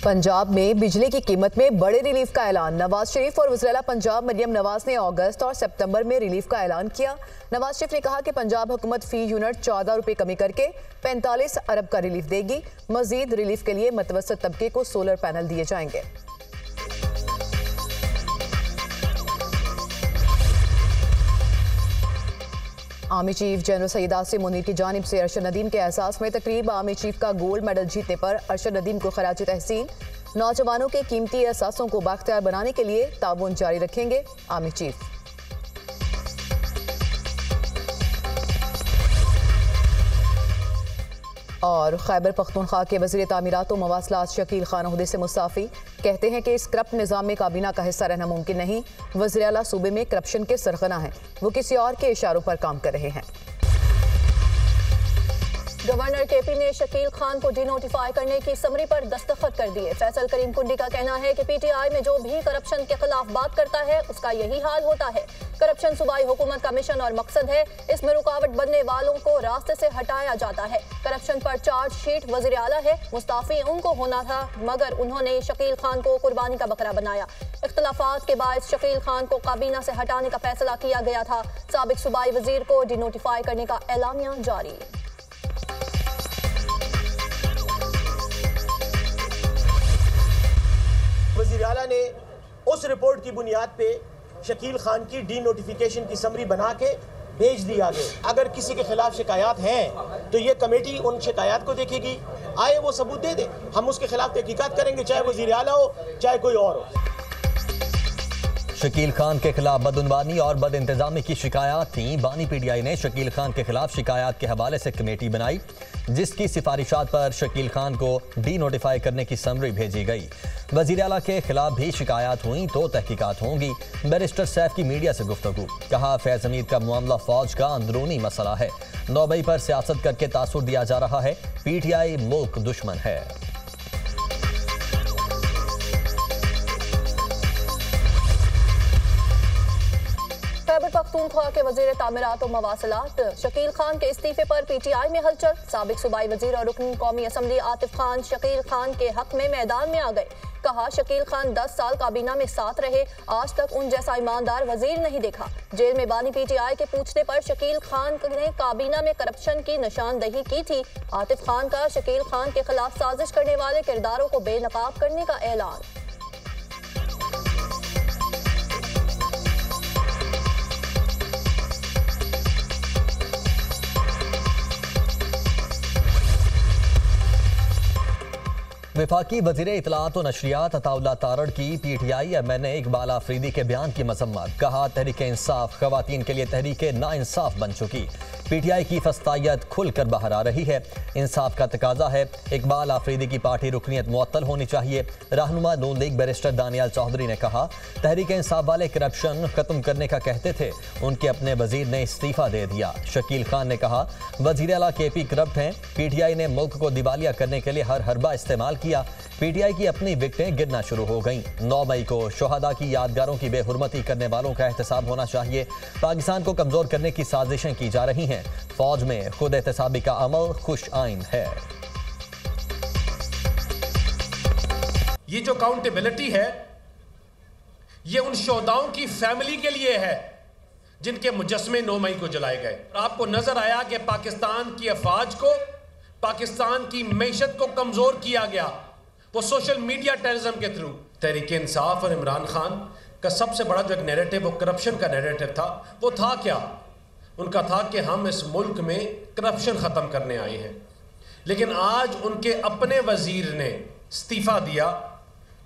पंजाब में बिजली की कीमत में बड़े रिलीफ का ऐलान। नवाज शरीफ और वज़ीर आला पंजाब मरियम नवाज ने अगस्त और सितंबर में रिलीफ का ऐलान किया। नवाज शरीफ ने कहा कि पंजाब हुकूमत फी यूनिट 14 रुपये कमी करके 45 अरब का रिलीफ देगी। मजीद रिलीफ के लिए मतवसत तबके को सोलर पैनल दिए जाएंगे। Army chief general Syed Asim Munir की जानिब से अरशद नदीम के एहसास में तकरीब। आर्मी चीफ का गोल्ड मेडल जीतने पर अरशद नदीम को खराज तहसीन। नौजवानों के कीमती एहसासों को बाख्तियार बनाने के लिए ताउन जारी रखेंगे आर्मी चीफ। और खैबर पख्तूनख्वा के वज़ीर तामीरात व मवासलात शकील खान ओहदे से मुस्ताफ़ी। कहते हैं कि इस करप्ट निज़ाम में काबीना का हिस्सा रहना मुमकिन नहीं। वज़ीर आला सूबे में करप्शन के सरगना हैं, वो किसी और के इशारों पर काम कर रहे हैं। गवर्नर केपी ने शकील खान को डिनोटिफाई करने की समरी पर दस्तखत कर दिए। फैसल करीम कुंडी का कहना है कि पीटीआई में जो भी करप्शन के खिलाफ बात करता है उसका यही हाल होता है। करप्शन सूबाई हुकूमत का मिशन और मकसद है, इसमें रुकावट बनने वालों को रास्ते से हटाया जाता है। करप्शन पर चार्जशीट वज़ीर आला है, मुस्ताफी उनको होना था मगर उन्होंने शकील खान को कुर्बानी का बकरा बनाया। इख्तलाफात के बायस शकील खान को काबीना से हटाने का फैसला किया गया था। साबिक सूबाई वजीर को डिनोटिफाई करने का एलानिया जारी। वज़ीर आला ने उस रिपोर्ट की बुनियाद पे शकील खान की डी नोटिफिकेशन की समरी बना के भेज दी आगे। अगर किसी के खिलाफ शिकायत हैं तो ये कमेटी उन शिकायत को देखेगी, आए वो सबूत दे दे, हम उसके खिलाफ तहकीकात करेंगे, चाहे वज़ीर आला हो चाहे कोई और हो। शकील खान के खिलाफ बदउनवानी और बद इंतजामी की शिकायत थी। बानी पीटीआई ने शकील खान के खिलाफ शिकायत के हवाले से कमेटी बनाई, जिसकी सिफारिशात पर शकील खान को डी नोटिफाई करने की समरी भेजी गई। वज़ीर आला के खिलाफ भी शिकायत हुई तो तहकीकात होंगी। बैरिस्टर सैफ की मीडिया से गुफ्तगू। कहा, फैज़ हमीद का मामला फौज का अंदरूनी मसला है, 9 मई पर सियासत करके तासुर दिया जा रहा है। पीटीआई मुल्क दुश्मन है। खैबर पख्तूनख्वा के वज़ीर तामीरात और मवासलात शकील खान के इस्तीफे पर पीटीआई में हलचल। साबिक सूबाई वज़ीर और रुकन कौमी असम्बली आतिफ खान शकील खान के हक में मैदान में आ गए। कहा, शकील खान 10 साल काबीना में साथ रहे, आज तक उन जैसा ईमानदार वजीर नहीं देखा। जेल में बानी पीटीआई के पूछने पर शकील खान ने काबीना में करप्शन की निशानदही की थी। आतिफ खान का शकील खान के खिलाफ साजिश करने वाले किरदारों को बेनकाब करने का ऐलान। वफाकी वज़ीर इत्तलात व नशरियात अताउल्लाह तारड़ की पीटीआई एमएनए इकबाल आफरीदी के बयान की मजम्मत। कहा, तहरीक इंसाफ खवातीन के लिए तहरीक नाइंसाफ बन चुकी। पीटीआई की फस्तायत खुलकर बाहर आ रही है, इंसाफ का तकाजा है। इकबाल आफरीदी की पार्टी रुकनीत मुअत्तल होनी चाहिए। रहनुमा नून लीग बैरिस्टर दानियाल चौधरी ने कहा, तहरीक इंसाफ वाले करप्शन खत्म करने का कहते थे, उनके अपने वजीर ने इस्तीफा दे दिया। शकील खान ने कहा, वज़ीर आला केपी करप्ट हैं। पीटीआई ने मुल्क को दिवालिया करने के लिए हर हरबा इस्तेमाल किया। पीटीआई की अपनी विकटें गिरना शुरू हो गईं। 9 मई को शोहदा की यादगारों की बेहुरमती करने वालों का एहतसाब होना चाहिए। पाकिस्तान को कमजोर करने की साजिशें की जा रही हैं। फौज में खुद एहतसाबी का अमल खुश आइन है। ये जो अकाउंटेबिलिटी है, ये उन शोहदाओं की फैमिली के लिए है जिनके मुजस्मे 9 मई को जलाए गए। आपको नजर आया कि पाकिस्तान की अफवाज को, पाकिस्तान की मैशत को कमजोर किया गया, वो सोशल मीडिया टेररिज्म के थ्रू। तहरीक इंसाफ और इमरान खान का सबसे बड़ा जो एक नैरेटिव, वो करप्शन का नैरेटिव था। वो था क्या? उनका था कि हम इस मुल्क में करप्शन ख़त्म करने आए हैं। लेकिन आज उनके अपने वजीर ने इस्तीफ़ा दिया,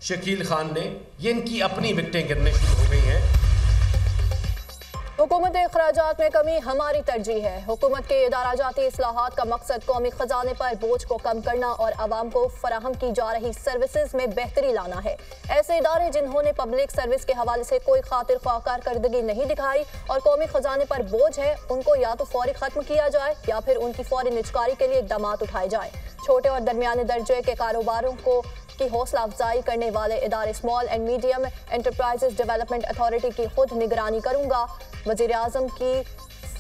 शकील खान ने। ये इनकी अपनी विकटें गिरने शुरू हो गई हैं। हुकूमत अखराजात में कमी हमारी तरजीह है। हुकूमत के इदाराजाती इस्लाहात का मकसद कौमी खजाने पर बोझ को कम करना और आवाम को फराहम की जा रही सर्विसेज में बेहतरी लाना है। ऐसे इदारे जिन्होंने पब्लिक सर्विस के हवाले से कोई खातिर ख्वाह कारकर्दगी नहीं दिखाई और कौमी खजाने पर बोझ है, उनको या तो फौरी खत्म किया जाए या फिर उनकी फौरी निजकारी के लिए इकदाम उठाए जाए। छोटे और दरमियाने दर्जे के कारोबारों को की हौसला अफजाई करने वाले इदारे small and medium enterprises development authority की खुद निगरानी करूंगा। वज़ीर आज़म की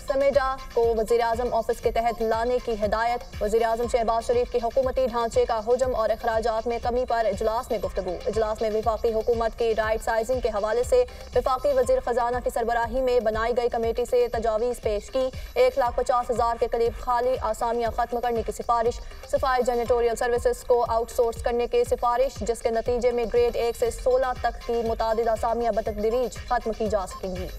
समेडा को वज़ीर-ए-आज़म ऑफिस के तहत लाने की हिदायत। वज़ीर-ए-आज़म शहबाज शरीफ की हुकूमती ढांचे का हुजम और अखराजात में कमी पर इजलास में गुफ्तगू। इजलास में वफाकी हुकूमत की राइट साइजिंग के हवाले से वफाकी वज़ीर ख़जाना की सरबराही में बनाई गई कमेटी से तजावीज़ पेश की। 1,50,000 के करीब खाली आसामियाँ खत्म करने की सिफारिश। सफाई जेनेटोरियल सर्विसेज को आउटसोर्स करने की सिफारिश, जिसके नतीजे में ग्रेड 1 से 16 तक की मुतादिद आसामियाँ बतदरीज खत्म की जा सकेंगी।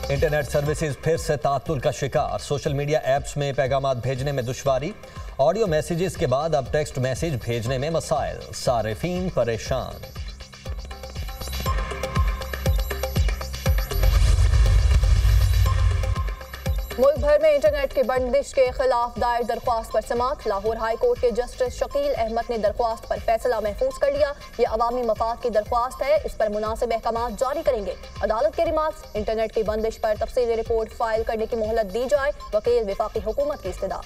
इंटरनेट सर्विसेज फिर से तातुल का शिकार। सोशल मीडिया ऐप्स में पैगामात भेजने में दुश्वारी। ऑडियो मैसेजेस के बाद अब टेक्स्ट मैसेज भेजने में मसाइल। सारिफीन परेशान। मुल्क भर में इंटरनेट की बंदिश के खिलाफ दायर दरख्वास्त पर समाअत। लाहौर हाई कोर्ट के जस्टिस शकील अहमद ने दरख्वास्त पर फैसला महफूज कर लिया। यह अवामी मफाद की दरख्वास्त है, इस पर मुनासिब अहकाम जारी करेंगे। अदालत के रिमार्क्स, इंटरनेट की बंदिश पर तफसीली रिपोर्ट फाइल करने की मोहलत दी जाए। वकील वफाकी हुकूमत की इस्तदा।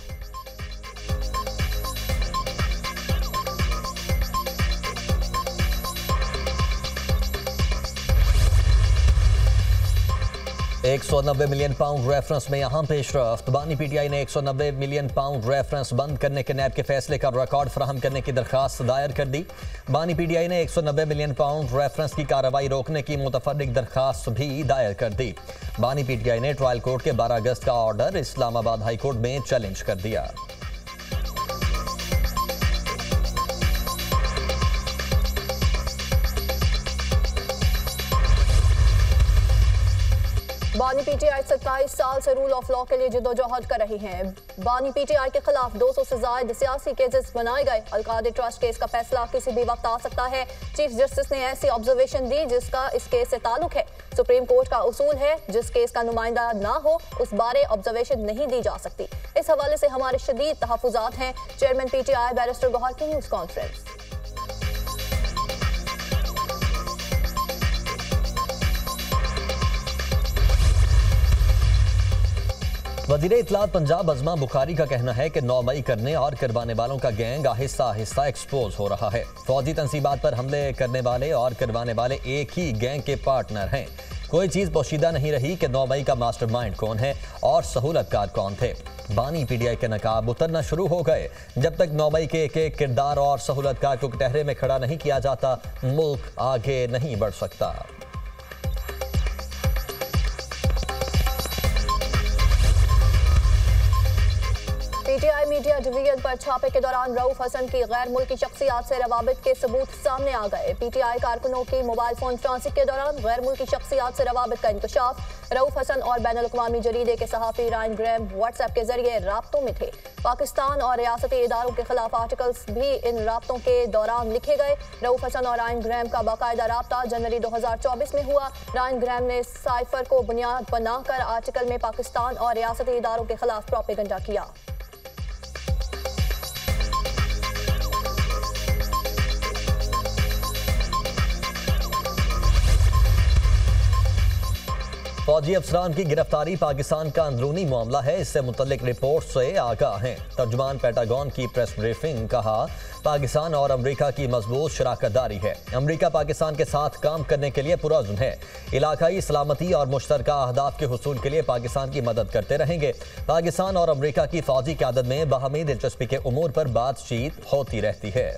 £190 मिलियन रेफरेंस में यहाँ पेशरफ्त। बानी पीटीआई ने £190 मिलियन रेफरेंस बंद करने के नैब के फैसले का रिकॉर्ड फराहम करने की दरखास्त दायर कर दी। बानी पीटीआई ने £190 मिलियन रेफरेंस की कार्रवाई रोकने की मुतफर्रिक दरखास्त भी दायर कर दी। बानी पीटीआई ने ट्रायल कोर्ट के 12 अगस्त का ऑर्डर इस्लामाबाद हाई कोर्ट में चैलेंज कर दिया। बानी पीटीआई 27 साल से रूल ऑफ लॉ के लिए जदोजहद कर रही हैं। बानी पीटीआई के खिलाफ 200 से ज्यादा सियासी केसेस बनाए गए। अलकादे ट्रस्ट केस का फैसला किसी भी वक्त आ सकता है। चीफ जस्टिस ने ऐसी ऑब्जर्वेशन दी जिसका इस केस से ताल्लुक है। सुप्रीम कोर्ट का उसूल है, जिस केस का नुमाइंदा ना हो उस बारे ऑब्जर्वेशन नहीं दी जा सकती। इस हवाले से हमारे शदीद तहफुजात हैं। चेयरमैन पीटीआई बैरिस्टर गौहर की न्यूज कॉन्फ्रेंस। वज़ीर इत्तलात पंजाब अज़मा बुखारी का कहना है कि 9 मई करने और करवाने वालों का गैंग आहिस्ता आहिस्ता एक्सपोज हो रहा है। फौजी तंसीबात पर हमले करने वाले और करवाने वाले एक ही गैंग के पार्टनर हैं। कोई चीज़ पोशीदा नहीं रही कि 9 मई का मास्टरमाइंड कौन है और सहूलतकार कौन थे। बानी पीटीआई के नकाब उतरना शुरू हो गए। जब तक 9 मई के एक किरदार और सहूलतकार को कटहरे में खड़ा नहीं किया जाता, मुल्क आगे नहीं बढ़ सकता। पीटीआई मीडिया डिवीजन पर छापे के दौरान रऊफ हसन की गैर मुल्की शख्सियात से रवाबित के सबूत सामने आ गए। पीटीआई कारकुनों की मोबाइल फोन ट्रांसिट के दौरान गैर मुल्की शख्सियात से रवाबित का इंकशाफ। रऊफ हसन और बैनुल-अक़वामी जरीदे के सहाफ़ी रायन ग्रैम व्हाट्सएप के जरिए राब्तों में थे। पाकिस्तान और रियासती इदारों के खिलाफ आर्टिकल्स भी इन राब्तों के दौरान लिखे गए। रऊफ हसन और रायन ग्रैम का बाकायदा राब्ता जनवरी 2024 में हुआ। रायन ग्रैम ने साइफर को बुनियाद बनाकर आर्टिकल में पाकिस्तान और रियासती इदारों के खिलाफ प्रोपेगेंडा किया। फौजी अफसरान की गिरफ्तारी पाकिस्तान का अंदरूनी मामला है, इससे मुतल्लिक रिपोर्ट से आगाह हैं। तर्जुमान पेंटागन की प्रेस ब्रीफिंग, कहा पाकिस्तान और अमरीका की मजबूत शराकतदारी है। अमरीका पाकिस्तान के साथ काम करने के लिए पुरअज़्म है। इलाकाई सलामती और मुश्तरका अहदाफ के हुसूल के लिए पाकिस्तान की मदद करते रहेंगे। पाकिस्तान और अमरीका की फौजी क़यादत में बाहमी दिलचस्पी के उमूर पर बातचीत होती रहती है।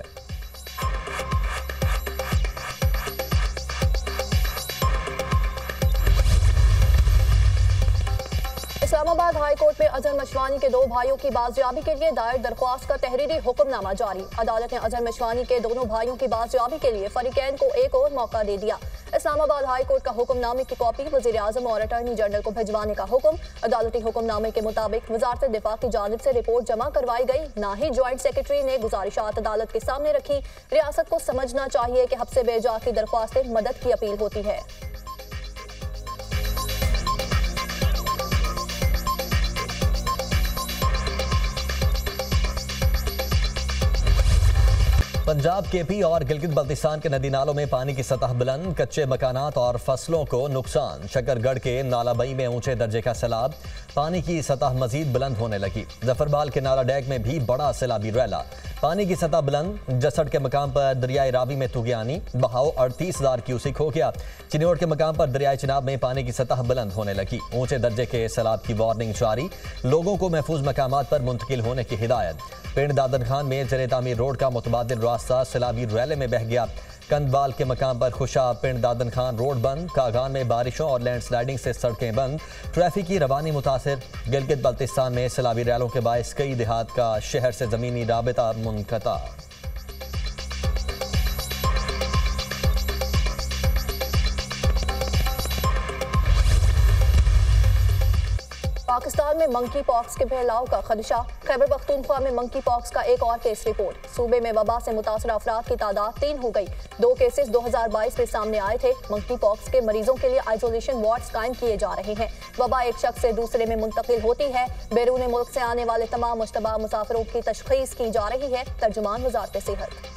इस्लामाबाद हाई कोर्ट में अजहर मशवानी के 2 भाइयों की बाजियाबी के लिए दायर दरख्वास्त का तहरीरी हुक्मनामा जारी। अदालत ने अजहर मशवानी के दोनों भाइयों की बाजियाबी के लिए फरीकैन को एक और मौका दे दिया। इस्लामाबाद हाई कोर्ट का हुक्मनामे की कॉपी वज़ीर आज़म और अटॉर्नी जनरल को भिजवाने का हुक्म। अदालती हुक्मनामे के मुताबिक वज़ारत दिफा की जानिब से रिपोर्ट जमा करवाई गई। ना ही ज्वाइंट सेक्रेटरी ने गुजारिशात अदालत के सामने रखी। रियासत को समझना चाहिए कि हब्से बेजा की दरख्वास्त मदद की अपील होती है। पंजाब, केपी और गिलगित बल्तिस्तान के नदी नालों में पानी की सतह बुलंद, कच्चे मकानात और फसलों को नुकसान। शकरगढ़ के नालाबई में ऊंचे दर्जे का सैलाब, पानी की सतह मजीद बुलंद होने लगी। जफरबाल के नाला डैग में भी बड़ा सैलाबी रैला, पानी की सतह बुलंद। जसड़ के मकाम पर दरियाए रावी में तुगियानी, बहाव 38,000 क्यूसिक हो गया। चिन्नौर के मकाम पर दरियाए चिनाब में पानी की सतह बुलंद होने लगी। ऊंचे दर्जे के सैलाब की वार्निंग जारी, लोगों को महफूज मकामात पर मुंतकिल होने की हिदायत। पिंड दादन खान में जरे तामीर रोड का मुतबादिल रास्ता सैलाबी रैले में बह गया। कंदबाल के मकाम पर खुशा पिंड दादन खान रोड बंद। कागान में बारिशों और लैंडस्लाइडिंग से सड़कें बंद, ट्रैफिक की रवानी मुतासिर। गिलगित बल्तिस्तान में सैलाबी रैलों के बायस कई देहात का शहर से ज़मीनी राबिता मुनक़ता। पाकिस्तान में मंकी पॉक्स के फैलाव का खदशा, खैबर पख्तूनख्वा में मंकी पॉक्स का एक और केस रिपोर्ट। सूबे में वबा से मुतासर अफराद की तादाद 3 हो गई। 2 केसेस 2022 में सामने आए थे। मंकी पॉक्स के मरीजों के लिए आइसोलेशन वार्ड्स कायम किए जा रहे हैं। वबा एक शख्स से दूसरे में मुंतकिल होती है। बैरून मुल्क से आने वाले तमाम मुश्तबा मुसाफिरों की तशखीस की जा रही है। तर्जुमान वज़ारत सेहत।